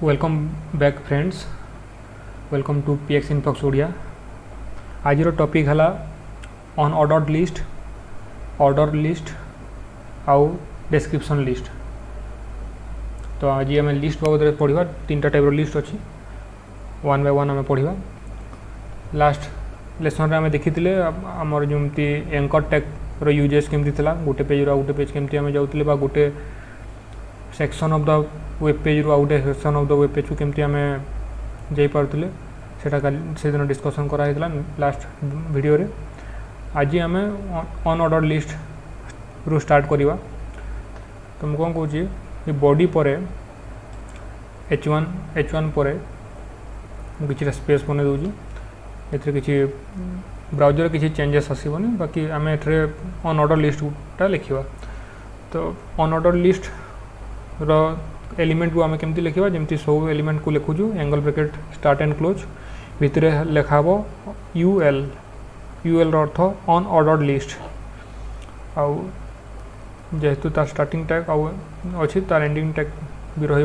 Welcome back friends, welcome to PX Infox Odia. आज topic है unordered list आउ description list. तो आज आम लिस्ट बाबद पढ़ा। तीन टाइप लिस्ट अच्छी, वन बाय वन आम पढ़ा। लास्ट लेसन आम देखी आमर जमी एंकर टैग यूजेस केमती थिला, गोटे पेज रू गोटे पेज केमती आम जाऊे, गोटे section of the web page रू गोटे section of the web page को केमती आम जापारे से दिन डिस्कसन कराइला लास्ट वीडियो रे। आज आम ऑन ऑर्डर लिस्ट रू स्टार्ट करवा। तो मुझे कौन कौन बॉडी पर H1 पर किसी स्पेस बन दूँ, ये ब्राउजर किसी चेंजेस आसबनी, बाकी आम ए ऑन ऑर्डर लिस्टा लिखा। तो ऑन ऑर्डर लिस्ट रो एलिमेंट को आम केमती लिखा, जमी सब एलिमेंट को लिखुचु angle bracket start and close, भितर लिखा यूएल अर्थ ऑन ऑर्डर लिस्ट। आउ जेहेतु तार स्टार्टिंग टैग अच्छी तार एंडिंग टैग भी रही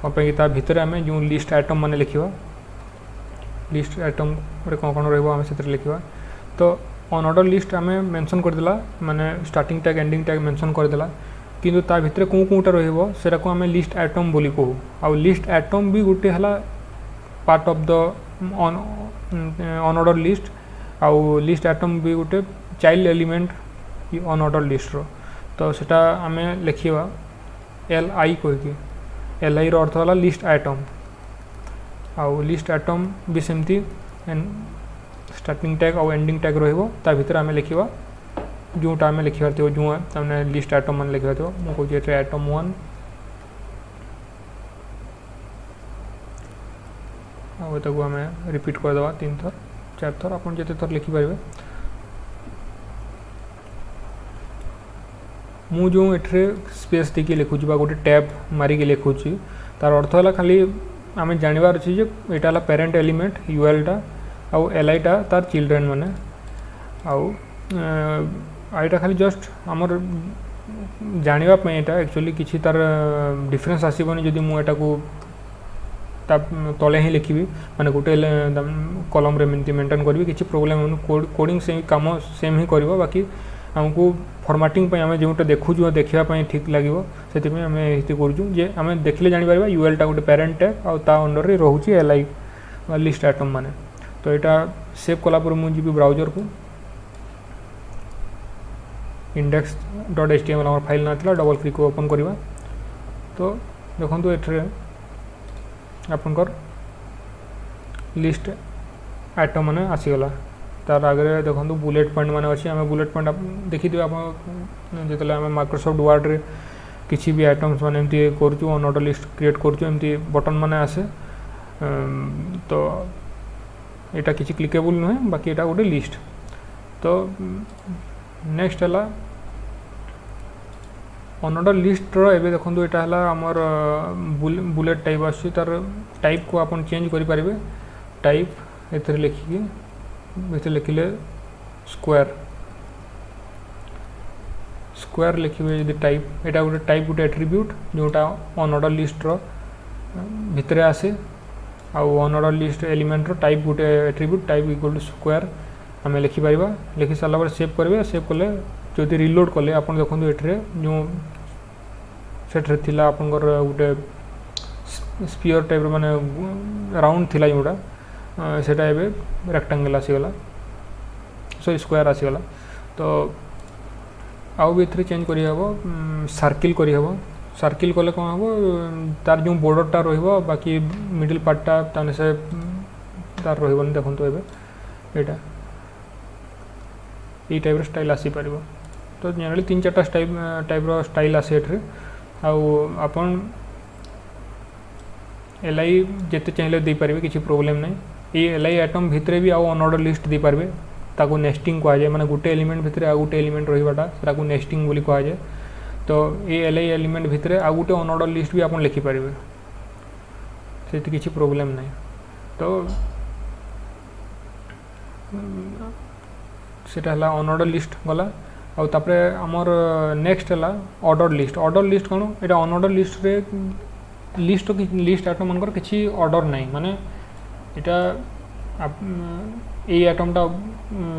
कहीं तार भितर आम जो लिस्ट आइटम मान लिखा, लिस्ट आइटम कौन कौन रहा से लिखा। तो ऑन ऑर्डर लिस्ट आम मेंशन करदेला, माने starting tag ending tag mention करदेला, किंतु ता भितर कौन कौटा रहा को आम लिस्ट आइटम बोली कहू। आउ लिस्ट आइटम भी गोटे है part of the unordered list. आउ लिस्ट आइटम भी गोटे child element unordered list रो। तो सेटा आम लिखा LI कहीकि, LI रो अर्थ है लिस्ट आइटम। आउ लिस्ट आइटम भी सेमती स्टार्टिंग टैग और एंडिंग टैग रो भितर आम लिखा जोटा आम लिखार थो, जो तमने लिस्ट आइटम मान लिखार थो। मुझे कहूँ आइटम 1 आम रिपीट करदे 3 थर 4 थर, आप जिते थर लिखिपारे। मु जो एठरे स्पेस देके लिखुची बा गोटे टैब मारिक लिखुची, तार अर्थ है खाली आम जानवर अच्छे यहाँ है पेरेंट एलिमेंट UL टा आउ LI टा तार चिल्ड्रेन माने। आउ आईटा खाली जस्ट आमर जानापी यहाँ एक्चुअली किसी तार डिफरेन्स आसबनी जदि मुझे को तले ही लिखी, माने गोटे कलम रे मेंटेन करी, किसी प्रोब्लेम कोडिंग से काम सेम ही कर। बाकी आमको फॉर्मेटिंग आम जोटा देखुँ देखापी ठीक लगे से आम ये करें आम देखले जापर UL टा गोटे पेरेंट टैग आउ ता अंडर रे रोचे LI लिस्ट आइटम माने। तो यहाँ सेव कलापर मुझे ब्राउजर को index.html आम फाइल ना डबल क्लिक को ओपन करवा। तो देखो ये आपनकर लिस्ट आइटम माने आसीगला। तार आगे देखो बुलेट पॉइंट माने अच्छी, आम बुलेट पॉइंट देखी थे आप जो आम माइक्रोसॉफ्ट वर्ड रे किसी भी आइटम्स माने एमती करूँ ऑन ऑर्डर लिस्ट क्रिएट करूँ बटन माने आसे। तो यहाँ किसी क्लिकेबल नुहे, बाकी यहाँ गोटे लिस्ट। तो नेक्स्ट है ऑन ऑर्डर लिस्ट रो एबे देखो यहाँ है आमर बुलेट टाइप आसची, तार टाइप को आप चेंज करें। टाइप ए लिखिकी भीतर लिखिले स्क्वायर लिखे जब टाइप, यहाँ गोटे टाइप गोटे एट्रीब्यूट जोटा ऑन ऑर्डर लिस्ट रो भितर आसे। आउ ऑन ऑर्डर लिस्ट एलिमेंट रो टाइप गोटे attribute type equal to square आम लिखिपर। लिखि सारा पर सेव करेंगे। सेव कले जो रिलोड कले आप देखो ये जो सेठे थिला आपनकर गोटे स्पीयर टाइप माने राउंड थिला जोटा सेटा एबे रेक्टेंगल आसीगला, सो स्क्वायर आसीगला। तो आउ भी ये चेंज करहब, सर्किल करहब। सर्किल कले कौन हम तार जो बॉर्डरटा रही, बाकी मिडिल पार्टटा ताने से तार रही देखो ये ये टाइप स्टाइल आसीपर। तो जनरली 3-4 टाइप स्टाइल आसे आपन LI जिते चाहिए दे पारे, किसी प्रोब्लेम नहीं। ये LI आइटम भितर भी ऑन ऑर्डर लिस्ट दे पारे, ताको नेस्टिंग कह जाए, माने गोटे एलिमेंट भितर आ गोटे एलिमेंट रहीबाटा सेटा नेस्टिंग बोली कह जाए। तो ये LI एलिमेंट भितर आ गोटे ऑन ऑर्डर लिस्ट भी आप लिखिपारे, से किसी प्रोब्लेम नहीं। तो सेटा है ऑन ऑर्डर लिस्ट गला। आमर नेक्स्ट है ऑर्डर लिस्ट। ऑर्डर लिस्ट कौन, यहाँ ऑन ऑर्डर लिस्ट रे लिस्ट आइटम मनकर किसी ऑर्डर नहीं माने इटा ये आइटमटा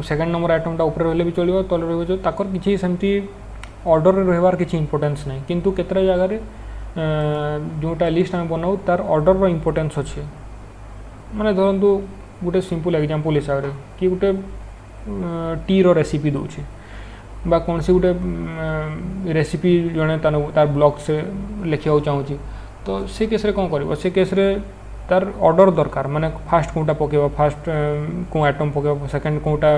सेकेंड नंबर आइटमटा ऊपर रहिले भी चलियो तले रहबो जो ताकर किसी सेमती ऑर्डर रहबार किसी इंपोर्टेंस नहीं किंतु केतरा जगह रे जोटा लिस्ट आम बनाऊ तार ऑर्डर रो इंपोर्टेंस अच्छे माने धरतु गोटे सिंपल एग्जांपल हिसाब से कि गोटे टी रो रेसिपी दूचे बा कौन सी गोटे रेसिपी जड़े तार ब्लॉग से लिखा चाहूँगी तो से केस रे कौन कर से केस रे तार ऑर्डर दरकार माने फास्ट कोटा पकेब फास्ट को आइटम पकेब सेकंड कोटा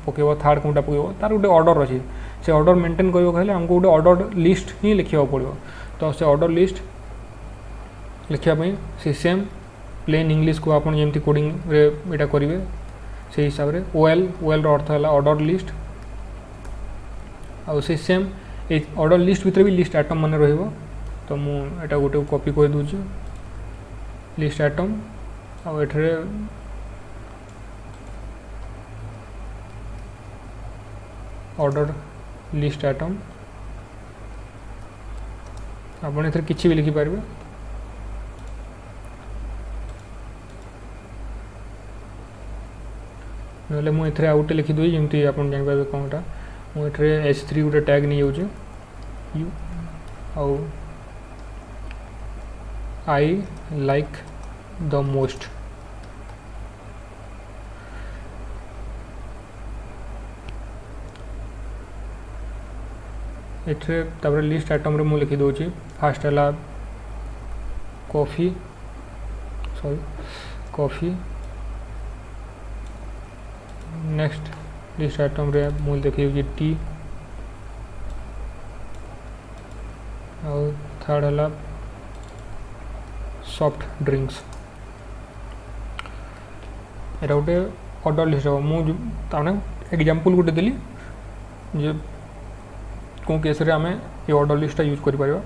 पकेब थर्ड कोटा पकेब तार गोटे ऑर्डर अच्छी से ऑर्डर मेंटेन करियो कहले हमको गोटे ऑर्डर लिस्ट ही लिखा पड़ो तो से ऑर्डर लिस्ट लिखापी से सेम प्लेन इंग्लिश को आप जमी कोडिंग रे इटा करेंगे से हिसाब से ओएल अर्थ है ऑर्डर लिस्ट आउ से सेम ए ऑर्डर लिस्ट भितर भी लिस्ट आइटम मान रहिबो तो मुझे गोटे कॉपी कर दूची लिस्ट आइटम आउ एठरे ऑर्डर लिस्ट आइटम आप एथरे किछि भी लिखि पारबे नले मु एथरे आउटे लिखि दोई जेमती आपन जानि पाबे कोनटा मु एथरे h3 गोटे टैग नहीं जाउछ यू आउ आई लाइक द मोस्ट एथरे तापर लिस्ट आइटम रे मु लिखि दोची फास्ट हला कॉफी नेक्स्ट लिस्ट आइटम रे मु देखिए टी और थर्ड हला सॉफ्ट ड्रिंक्स एटा गोटे ऑर्डर लिस्ट हो मु ताने एग्जांपल गोटे देली जे को केस रे आमे ये ऑर्डर लिस्ट यूज करि परिबा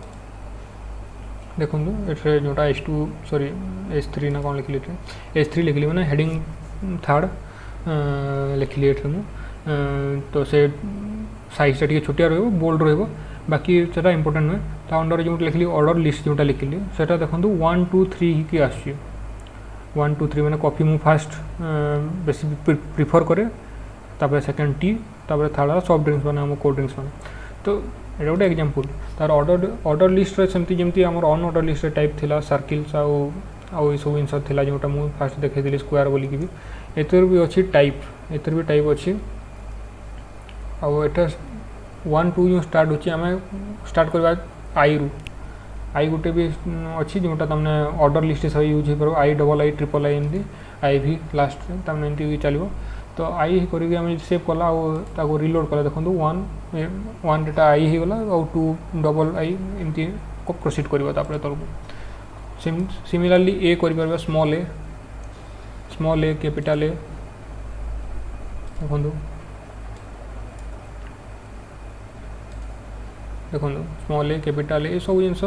देखंतु एठरे जोटा H3 ना कोन लिखली H3 लिखली माने हेडिंग थर्ड लिखली एठरे मु तो से साइज टे छोटिया रहबो बोल्ड रहबो बाकी सेटा इंपोर्टेंट नुहे ता अंडर जो लिखली ऑर्डर लिस्ट जोटा लिखली सेटा देखंतु 1 2 3 की आसी 1 2 3 माने कॉफी मु फास्ट बेसी प्रिफर करे तापर सेकंड टी तापर थर्ड सॉफ्ट ड्रिंक्स माने हम कोल्ड ड्रिंक्स माने तो एटा गोटे एग्जांपल तार ऑर्डर लिस्ट रे सेमती जेमती हमर ऑन ऑर्डर लिस्ट रे टाइप थिला सर्किल्स आउ सब इंसर्ट थिला जोटा मु फास्ट देखै दिली स्क्वायर बोली की भी एतर भी अछि टाइप एतर भी टाइप अछि आउ एटा 1 2 जो स्टार्ट होची हमें स्टार्ट करबा आई गोटे भी अच्छी जोटा तमने ऑर्डर लिस्ट सब यूज हो पारो I double I triple I एमती आई भी लास्ट तमने एमती चलो तो आई ही करिके हम सेव कला ताको रिलोड कला देखंतु 1 डेटा आई ही गला और 2 डबल आई एमती को प्रोसीड करबा तापर तरफ सिमिलरली ए करि परबा स्मॉल ए कैपिटल ए देखंतु स्मॉल ए कैपिटल ए सब जिनस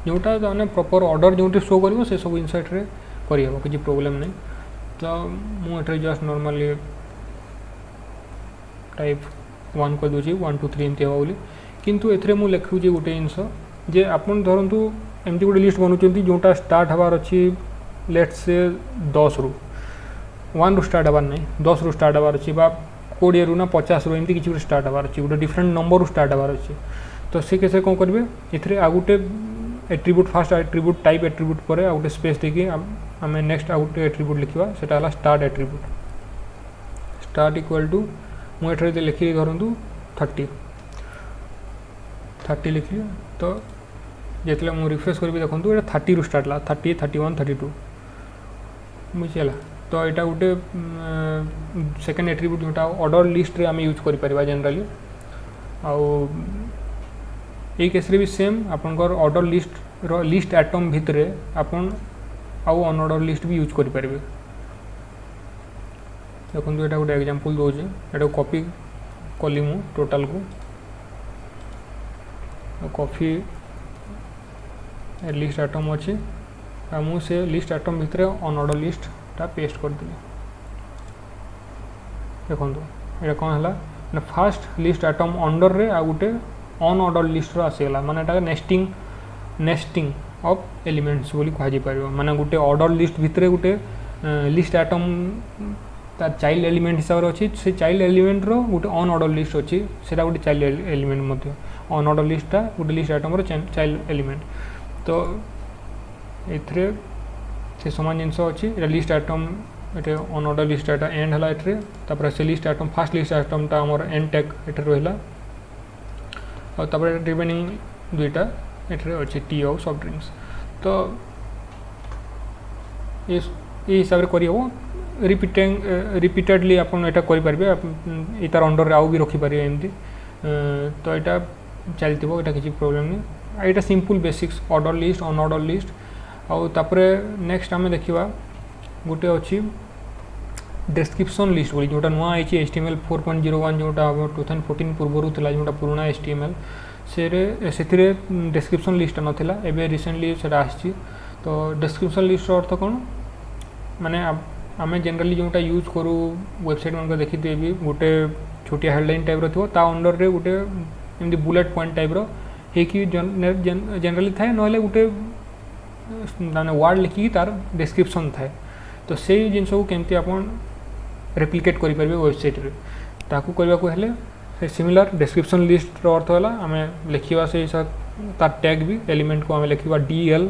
जोटा मैंने प्रॉपर ऑर्डर जो शो कर से सब जिनस एठरे करहब किसी प्रोब्लेम नहीं तो मुझे जस्ट नॉर्मली टाइप 1 कर दूसरी 1 2 3 एमती बोली किंतु एथरे मु लिखुची गोटे जिनस जे आपन धरतु एमती गोटे लिस्ट बनाउछंती जोटा स्टार्ट हबार अछि लेट्स से 10 रु 1 रु स्टार्ट हबार नहीं 10 रु स्टार्ट हबार अछि बा 20 रु ना 50 रु एमती किछि स्टार्ट हबार अछि गोटे डिफरेंट नंबर रु स्टार्ट हबार अछि तो से कैसे कौन करेंगे इथरे आ गोटे attribute fast attribute type attribute पर आ गोटे स्पेस देखिए आम नेक्स्ट आ गोटे एट्रीब्यूट लिखा सेटा हला start attribute start equal to मुझे लिखी धरतु 30 लिखी तो जिते मुझे रिफ्रेश करी देखूँ ये 30 रु स्टार्ट ला 30 31 32 बुझीगला तो यहाँ गोटे सेकेंड एट्रीब्यूट जोटा ऑर्डर लिस्ट रे आम यूज कर जनरली आउ ये केस रे भी सेम आपनकर ऑर्डर लिस्ट आइटम भितरे आपन आउ अन ऑर्डर लिस्ट भी यूज करि परिबे देखो ये गोटे एग्जांपल दोजे एटा कॉपी कली मु टोटल को कॉफी लिस्ट आइटम अच्छी आ मु से लिस्ट आइटम भितरे अन ऑर्डर लिस्ट टा पेस्ट कर दिली देखो ये कौन है फास्ट लिस्ट आइटम अंडर रे आ गोटे अन ऑर्डर लिस्ट आसीगला माने नेस्टिंग ऑफ एलिमेंट्स बोली कह पार माने गोटे ऑर्डर लिस्ट भितर गोटे लिस्ट आइटम तार चाइल्ड एलिमेंट हिसाब से अच्छी से चाइल्ड एलिमेंट रो गोटे अन ऑर्डर लिस्ट अच्छी से गोटे चाइल्ड एलिमेंट मध्य अन ऑर्डर लिस्टा गोटे लिस्ट आइटम रो चाइल्ड एलिमेंट तो एथरे से समान जिनस अच्छी लिस्ट आइटम ये अन ऑर्डर लिस्ट एटा एंड है ये से लिस्ट आइटम फास्ट लिस्ट आइटमटा आमर एंड टैग ये रहा और रिमेनिंग दुईटा ये अच्छे टी और सॉफ्ट ड्रिंक्स तो ये हिसाब से करहब रिपीटेडली आप करें तार अंडर आउ भी रखिपर एमती तो यहाँ चलती ये किसी प्रोब्लेम नहीं यहाँ सिंपल बेसिक्स ऑर्डर लिस्ट अन ऑर्डर लिस्ट आउे नेक्स्ट आम देखा गोटे अच्छी डिस्क्रिप्शन लिस्ट बोली जोटा नुआ आई HTML 4.01 जोटा 2014 पूर्वर था जोटा पुराना HTML से डिस्क्रिप्शन लिस्ट नाला एवं रिसेंटली से आसी तो डिस्क्रिप्शन लिस्ट अर्थ कौन माने आम जनरली जोटा यूज करूँ वेबसाइट मान देखी भी गोटे छोटिया हेडलाइन टाइप रो ता अंडर रे गोटे एमती बुलेट पॉइंट टाइप रो कि जनरली थाए ना गोटे वर्ड लिखिकी तार डिस्क्रिप्शन थाए तो से जिनस को केमती आपन रेप्लिकेट करेंगे वेबसाइट रे ताकू करने को हेले से सिमिलर डिस्क्रिप्शन लिस्ट रो अर्थ है आम लिखा से तार टैग भी एलिमेंट को आम लिखा DL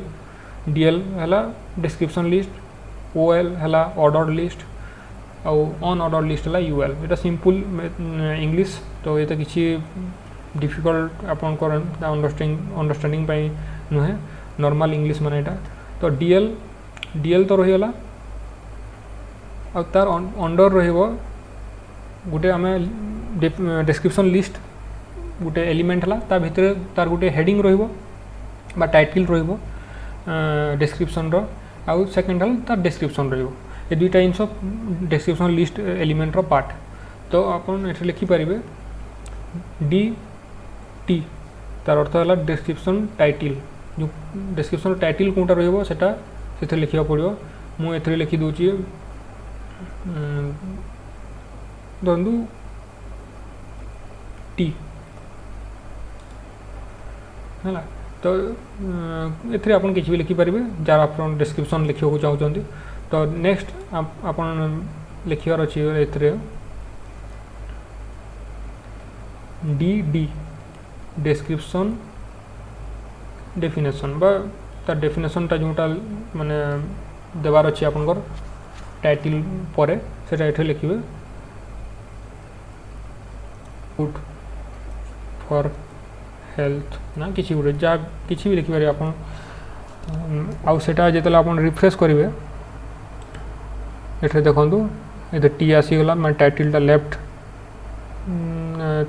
है डिस्क्रिप्शन लिस्ट OL है ऑर्डर लिस्ट आउ अन ऑर्डर लिस्ट है UL ये सिंपल इंग्लिश तो ये किसी डिफिकल्ट आपन अंडरस्टैंडिंग नुहे नॉर्मल इंग्लिश माने यहाँ तो DL तो रहीगला और तार अंडर रहिबो गोटे आम डिस्क्रिप्शन लिस्ट गोटे एलिमेंट है ता भितर तार गोटे हेडिंग रहिबो बा टाइटल रहिबो डिस्क्रिप्शन रो आउ सेकेंड है तार डिस्क्रिप्शन रहिबो ये दुईटा जिनस डिस्क्रिप्शन लिस्ट एलिमेंट रो पार्ट तो आपन एठे लिखि पारिबे DT तार अर्थ है डिस्क्रिप्शन टाइटल जो डिस्क्रिप्शन टाइटल कौटा रहिबो सेटा से लिखा पड़ो मुझे लिखि दूची धरतु टी है तो ये आप किसी भी लिखिपारे जार आप डिस्क्रिप्शन लिखा चाहते तो नेक्स्ट आप लिखार अच्छी ए डी डिस्क्रिप्शन डेफिनेशन बा तार डेफिनेशनटा जोटा माने देवार अच्छी आपनकर टाइटल पर सेटा एठे लिखिबे फूड फॉर हेल्थ ना किसी गोटे जा किसी भी लिखिपारे आपन आउ सेटा जेतला आपन रिफ्रेश करिवे एठे देखंतु एते टी आसीगला मैं टाइटलटा लेफ्ट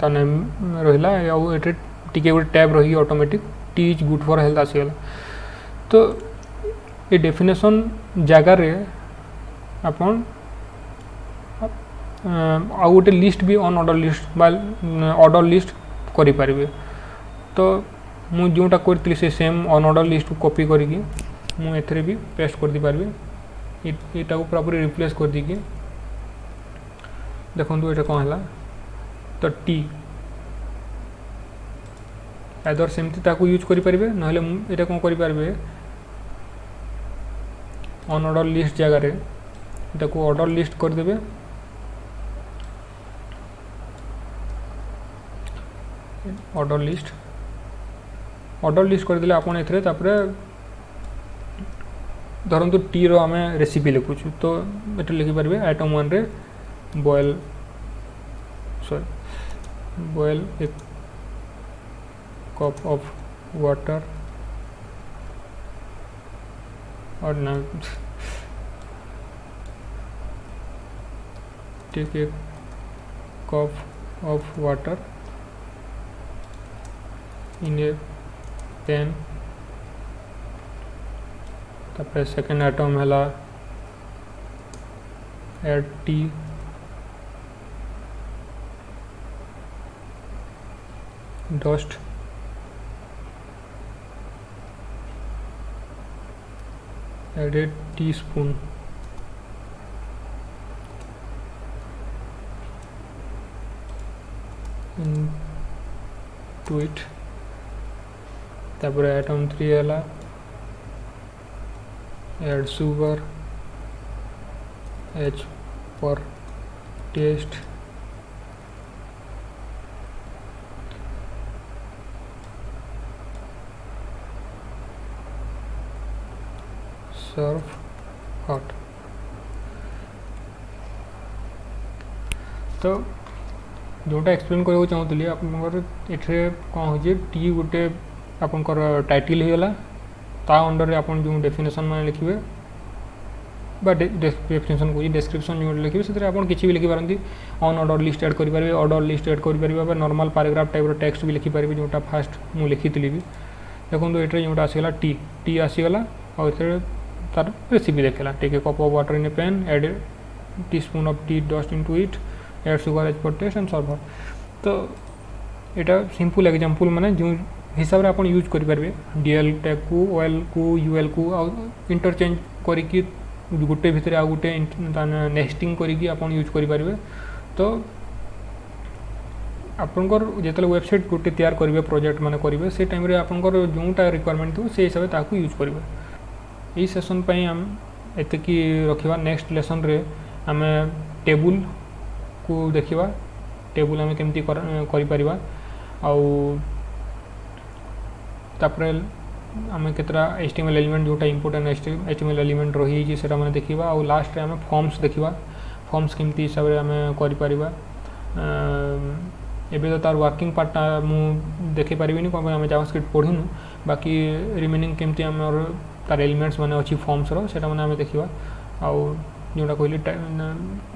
ता नेम रहिला आउ एठे टिके गोटे टैब रही automatic tea is good for health आसीगला तो ये डेफिनेशन जगार आपन आउ गोटे लिस्ट भी अन ऑर्डर लिस्ट बा ऑर्डर लिस्ट करि पारिबे तो मु जोटा करती से सेम अन ऑर्डर लिस्ट को कॉपी करके मु एथरे भी पेस्ट कर दी पारिबे एटा को पूरा पूरी रिप्लेस कर दी कि देखंतु एटा कोन हला तो टी आदर सेमती ताकू यूज करि पारिबे नहले एटा कोन करि पारिबे अन ऑर्डर लिस्ट जगह रे ताकू ऑर्डर लिस्ट कर देबे ऑर्डर लिस्ट कर देले आपन एथरे तापरे धरंतु टी रो आमे रेसिपी लिखुछु तो एटा लिखि पारिबे आइटम 1 रे boil a cup of water or now take a cup of water in a pan तापर सेकेंड आइटम है add tea dust add a teaspoon into it तापर आइटम 3 है add sugar, H for taste, serve hot। तो जोटा explain करने चाहूँगी आपंकर ये कौन हो टी गोटे आपंकर टाइटल होगा ता अंडर आपन जो डेफिनेशन मैंने लिखे बा डेफिनेशन को डिस्क्रिप्शन जो लिखे से आप किसी भी लिखिपारती ऑन ऑर्डर लिस्ट ऐड करेंगे ऑर्डर लिस्ट ऐड करेंगे नॉर्मल पैराग्राफ टाइप टेक्स्ट भी लिखिपारे जोटा फास्ट मुझे लिखी भी देखो ये जोटा आसीगला टी आसीगला और तार रेसिपी देखला take a cup of water in a pan add teaspoon of tea dust into it add sugar as per taste and serve. तो यहाँ सिंपल एग्जांपल माने जो हिसाब से आप यूज करेंगे डीएल टैग को ओएल को यूएल को इंटरचेंज करके गोटे भितर आ गोटे नेस्टिंग करके आप यूज करेंगे। तो आपंकर जो वेबसाइट गोटे तैयार करेंगे प्रोजेक्ट माने करेंगे से टाइम रे आपंकर जोटा रिक्वायरमेंट थो से हिसाब से यूज करेंगे। यही सेशन पे आम एतिकी रखा नेक्स्ट लेसन रे आम टेबुल को देखा टेबुल आम केमती करिपरिबा आउ तापरे आम केतरा HTML एलिमेंट जोटा इंपोर्टेंट HTML एलिमेंट रही से मैंने देखा आउ लास्ट आम फॉर्म्स देखा फॉर्म्स केमती हिसाब से आम करिपरिबा। एबे तो तार वर्किंग पार्टा मु देखि परिबिनी कोन आम जावास्क्रिप्ट पढ़िनु बाकी रिमेनिंग केमती आम तार एलिमेंट्स माने अच्छी फॉर्म्स रो सेटा माने आम देखा आउ जोटा कहली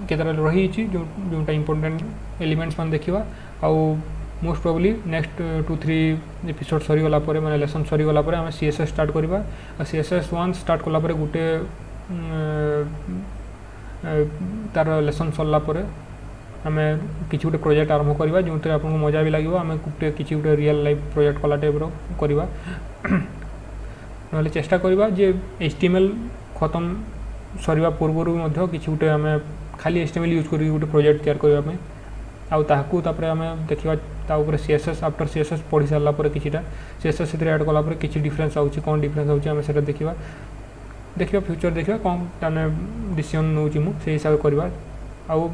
केतरा रही जोटा इंपोर्टेंट एलिमेंट्स मान देखा आउ मोस्ट प्रोबेबली नेक्स्ट 2-3 एपिसोड सरीगला मैंने लेसन सरीगला आम CSS स्टार्ट करवा CSS 1 स्टार्ट कलापर गोटे तार लेसन सरला आम कि गोटे प्रोजेक्ट आरंभ करवा जो आप मजा भी लगे आम गोटे कि गोटे रियल लाइफ प्रोजेक्ट कला टाइप करवा ना चेष्टा करवा जे HTML खत्म सरीवा पूर्व कि गोटे आम खाली HTML यूज कर गोटे प्रोजेक्ट तैयार करने आउ आम देखा CSS आफ्टर CSS पढ़ी सारा किटा CSS से ऐड कलापर कि डिफरेन्स आउची कौन डिफरेन्स आउची आम से देखा फ्यूचर देखा कौन ताने डिसीजन नौ से हिसाब से करवा आउ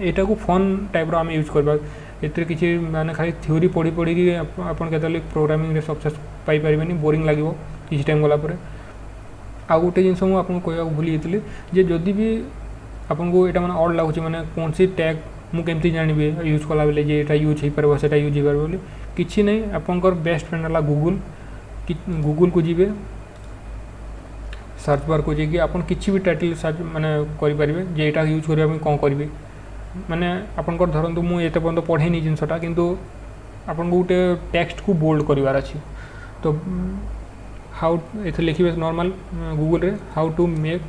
एटा को फन टाइप आम यूज करवा एते किसी माने खाली थ्योरी पढ़ी पढ़ी आपन केतले प्रोग्रामिंग रे सक्सेस पाई परिबेनी बोरिंग लागिवो किसी टाइम गला परे। आ गोटे जिनस मुझे आपको कहवा भूली जाती जे जदि भी आपको यहाँ मैंने अड लगुच मैंने कौन सी टैग मुझे जानवी यूज कला बेले जे यहाँ यूज हो पार से यूज हो पार बोली किसी नहीं आपंकर बेस्ट फ्रेंड है गूगल को जी सर्च बार को जाकि आप किसी भी टाइटल सर्च माने करेंगे जे यहाँ यूज करने कौन करी माने आपंकर धरतु मुझे पर्यटन पढ़ेनी जिनसटा किंतु आपन गोटे टेक्स्ट को बोल्ड करार अच्छी तो हाउ इथे लिखिए नॉर्मल गूगल रे हाउ टू मेक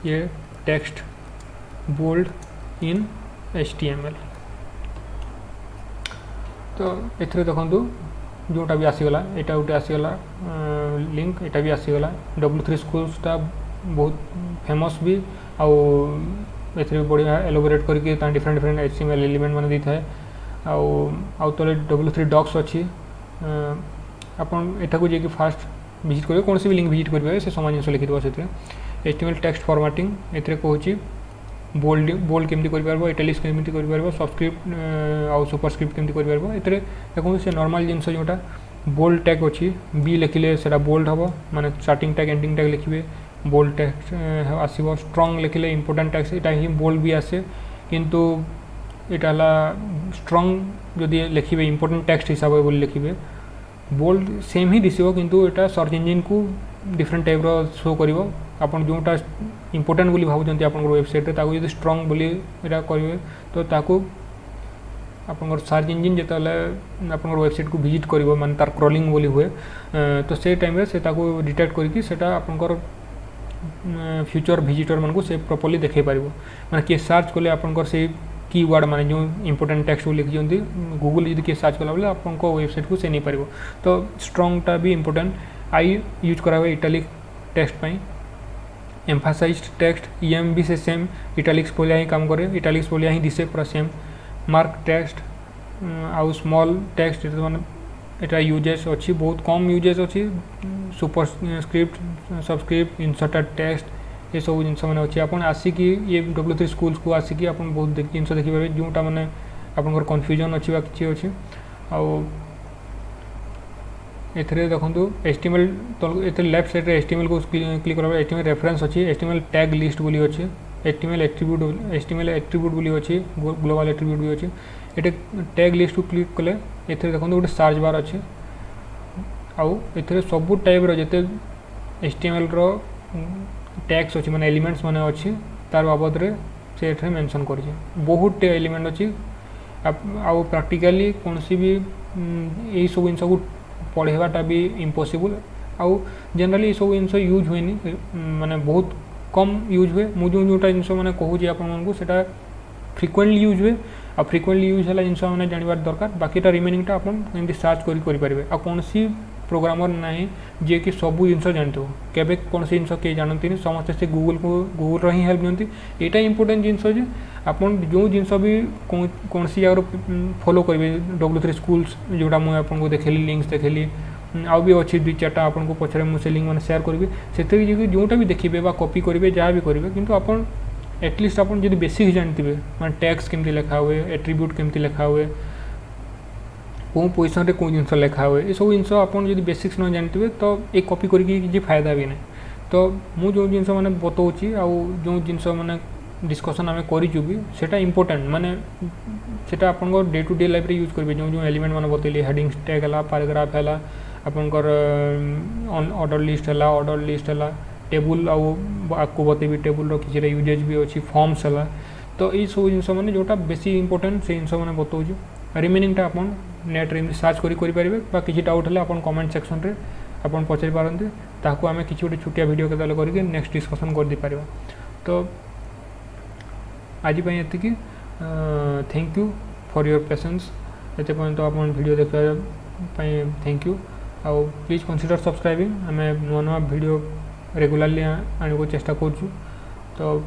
ये टेक्स्ट बोल्ड इन HTML। तो ये देखो जोटा भी आसीगला यहाँ गोटे आसीगला लिंक यहाँ भी आसीगला W3 Schools बहुत फेमस भी आउ बढ़िया एलोबोरेट करके डिफरेंट डिफरेंट HTML एलिमेंट मैंने दी थाए आउ तले W3 Docs अच्छी आपन एटा को जाकि फास्ट विजिट करेंगे कौन सी भी लिंक विजिट करेंगे से समान जिन लिखी से HTML टेक्स्ट फॉर्मेटिंग ये कहूँ बोल्ड केमती कर इटालिक्स केमती कर सबस्क्रिप्ट आउ सुपरस्क्रिप्ट केमती कर ये देखो से नॉर्मल जिनस जोटा बोल्ड टैग अच्छी बी लिखिले से बोल्ड हम माने स्टार्टिंग टैग एंडिंग टैग लिखे बोल्ड टैक्स आसो स्ट्रंग लिखिले इंपोर्टेंट टैक्स यहाँ ही बोल्ड भी आसे किंतु यहाँ स्ट्रंग जदि लिखे इंपोर्टेंट टैक्स्ट हिसाब से लिखे बोल्ड सेम ही दिशो किंतु यहाँ सर्च इंजिन को डिफरेंट टाइप शो कर आपन जोटा इंपोर्टेंट बोली भावुंट आप वेबसाइट रे जो स्ट्रंग बोली यहाँ करेंगे तो ताकू आप सर्च इंजिन जो आप वेबसाइट को विजिट कर मान तार क्रॉलिंग बोली हुए तो से टाइम से डिटेक्ट करके आपंकर फ्यूचर विजिटर मानक से प्रॉपर्ली देखे पार माने किए सर्च कले आपंकर से कीवर्ड माने जो इंपोर्टेंट टेक्स्ट लिखी गूगल यदि किए सर्च कला बेले आपको वेबसाइट को से नहीं पार तो स्ट्रंगटा भी इंपोर्टेंट आई यूज करा इटालिक टेक्स्ट पाई एम्फासाइज्ड टेक्स्ट EM भी से सेम इटालिक्स पोलिया ही काम करे इटालिक्स पोलिया ही दिसे पूरा सेम मार्क टेक्स्ट आउ स्मॉल टेक्स्ट माने एटा यूजेस अच्छी बहुत कम यूजेस अच्छी सुपरस्क्रिप्ट सबस्क्रिप्ट इंसर्टेड टेक्स्ट ये सब जिनस मैंने अच्छे आप आसिकी ये W3 स्कूल्स को आसिकी आप बहुत जिन देखिपारे जोटा मैंने आपंकर कन्फ्यूजन अच्छी किसी अच्छी एथिरे देखो HTML तो लेफ्ट साइड HTML को क्लिक करा HTML रेफरेंस अच्छी HTML टैग लिस्ट बोली अच्छे HTML एट्रिब्यूट बोली अच्छी ग्लोबल एट्रिब्यूट भी अच्छी ये टैग लिस्ट को क्लिक कले एथिरे देखो गोटे सर्च बार अच्छे आउ एथिरे सब टाइप जिते HTML रो टैग्स अच्छी माने एलिमेंट्स माने अच्छी तार बाबद रे से एठरे मेंशन करिए बहुत एलिमेंट अच्छी आउ प्रैक्टिकली कौन सी भी यही सब जिन को पढ़ेवाटा भी इम्पॉसिबल आउ जनरली ये सब जिन यूज हुए माने बहुत कम यूज हुए मुझे जोटा जिन मैंने कहूँ आपको सेटा फ्रिक्वेंटली यूज हुए आ फ्रिक्वेंटली यूज है जिन मैंने जानवर दरकार बाकीटा रिमेनिंगटा आप सर्च करेंगे आ कौन सी प्रोग्रामर ना जी कि सब जिन जानते केवे कौन से जिन किए जानते समस्ते से गूगल ही हेल्प दिखती यहाँ इंपोर्टेंट जिनस आप जो जिन भी कौन सी जगह फॉलो करेंगे W3 स्कूल्स जोटा मुझे आपको देखली लिंक्स देखली आउ भी अच्छी 2-4टा आपको पछरे मुझे लिंक मैंने शेयर करी से जोटा भी देखिए कॉपी करेंगे जहाँ भी करेंगे किंतु आप एटलिस्ट आप जो बेसिक जानते मैं टैक्स केमती लिखा हुए एट्रिब्यूट केमती लिखा हुए कौन पोजिशन रे कौन जिन लिखा हुए ये सब जिन आप बेसिक्स न जानते तो ये कॉपी करके किसी फायदा भी ना तो मुझे जिन मैंने बताऊँगी आउ जो जिन मैंने डिस्कसन आम करा इंपोर्टेंट माने सेटा आपन डे टू डे लाइफ रे यूज करेंगे जो एलिमेंट मैंने बतैली हेडिंग्स टैग है पैराग्राफ है आपनकर ऑर्डर लिस्ट है टेबुल आपको बतेबी टेबुल रो किसी यूजेज भी अच्छी फॉर्म्स है तो ये सब जिन मैंने जोटा बेसी इंपोर्टेंट से जिन मैंने बताऊँ रिमेनिंगटा आप नेट रे सर्च करेंगे किसी डाउट है आप कमेंट सेक्शन रे आप पचारि पारते ताकू आम कि गोटे छोटिया वीडियो के करके नेक्स्ट डिस्कसन कर दी पार तो आज ये thank you for your patience एते पर्यंत आप वीडियो देखा थैंक यू आउ प्लीज कंसीडर सब्सक्राइबिंग आम नुआ नुआ वीडियो रेगुलारली आने को चेष्टा करूँ तो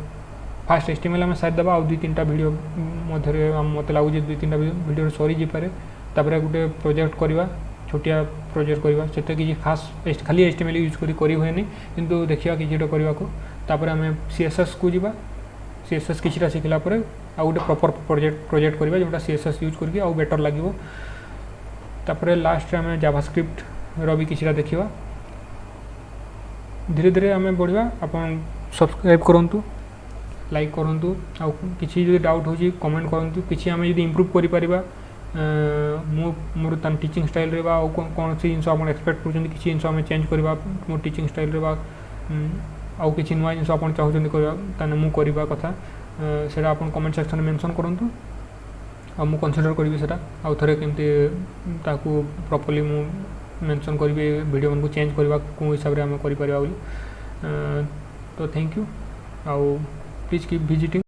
फास्ट HTML आम सारी देवा 2-3टा वीडियो मध्य मत लगुच 2-3टा वीडियो सरी पारे तापर गोटे प्रोजेक्ट करवा छोटिया प्रोजेक्ट करवा से किसी खास खाली HTML यूज करी हुए किंतु देखिए किसी करने को तापर आम CSS को जीवा CSS किसी शिखला आ गोटे प्रॉपर प्रोजेक्ट करवा जोटा CSS यूज करके आउ बेटर लगे तापर लास्ट आम जावास्क्रिप्ट रो भी किसी देखा धीरे धीरे आम बढ़िया आप सब्सक्राइब करूँ लाइक करूँ आ किसी जो डाउट हो कमेंट करूँ किसी आम जो इम्प्रूव कर मोर टीचिंग स्टाइल रे कौन सी जिन आप एक्सपेक्ट कर किसी जिन आम चेंज करवा मोर टीचिंग स्टाइल रे आउ किसी नुआ जिन आप चाहते करवा कथा से आप कमेंट सेक्शन में मेंशन करूँ आ मु कंसीडर करी से आउ थे केमती प्रॉपर्ली मु मेंशन करी वीडियो मन को चेंज करवा कौन हिसाब से आम कर तो थैंक यू आउ प्लीज कीप विजिटिंग।